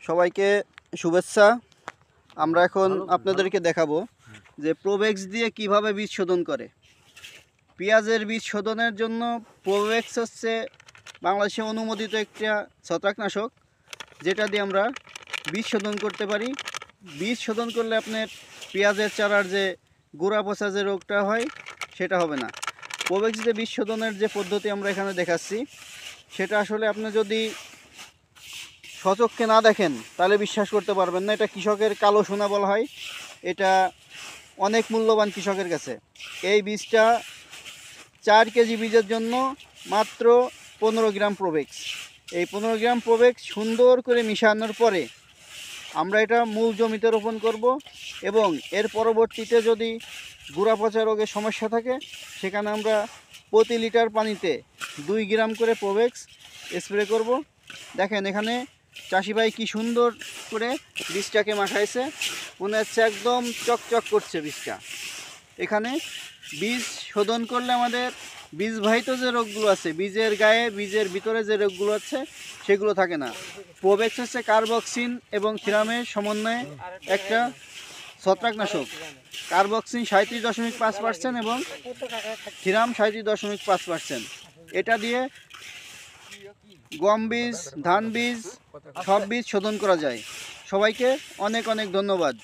সবাইকে শুভেচ্ছা। আমরা এখন আপনাদেরকে দেখাবো যে প্রোভেক্স দিয়ে কিভাবে বীজ শোধন করে। পেঁয়াজের বীজ শোধনের জন্য প্রোভেক্স হচ্ছে বাংলাদেশে অনুমোদিত একটা ছত্রাকনাশক, যেটা দিয়ে আমরা বীজ শোধন করতে পারি। বীজ শোধন করলে আপনার পেঁয়াজের চারার যে গোড়া পচা যে রোগটা হয় সেটা হবে না। প্রোভেক্স দিয়ে বীজ শোধনের যে পদ্ধতি আমরা এখানে দেখাচ্ছি, সেটা আসলে আপনি যদি স্বচক্ষে না দেখেন তাহলে বিশ্বাস করতে পারবেন না। এটা কৃষকের কালো সোনা বলা হয়। এটা অনেক মূল্যবান কৃষকের কাছে। এই বীজটা 4 কেজি বীজের জন্য মাত্র 15 গ্রাম প্রোভেক্স। এই 15 গ্রাম প্রোভেক্স সুন্দর করে মিশানোর পরে আমরা এটা মূল জমিতে রোপণ করব, এবং এর পরবর্তীতে যদি গুড়া পচা রোগের সমস্যা থাকে সেখানে আমরা প্রতি লিটার পানিতে 2 গ্রাম করে প্রোভেক্স স্প্রে করব। দেখেন এখানে চাষি ভাই কি সুন্দর করে বীজটাকে মাখাইছে, মনে হচ্ছে একদম চকচক করছে বীজটা। এখানে বীজ শোধন করলে আমাদের বীজবাহিত যে রোগগুলো আছে, বীজের গায়ে বীজের ভিতরে যে রোগগুলো আছে সেগুলো থাকে না। প্রোভেক্স হচ্ছে কার্বক্সিন এবং থিরামের সমন্বয়ে একটা ছত্রাকনাশক। কার্বক্সিন 37.5% এবং থিরাম 37.5%। এটা দিয়ে গম বীজ, ধান বীজ, সব বীজ শোধন করা যায়। সবাইকে অনেক অনেক ধন্যবাদ।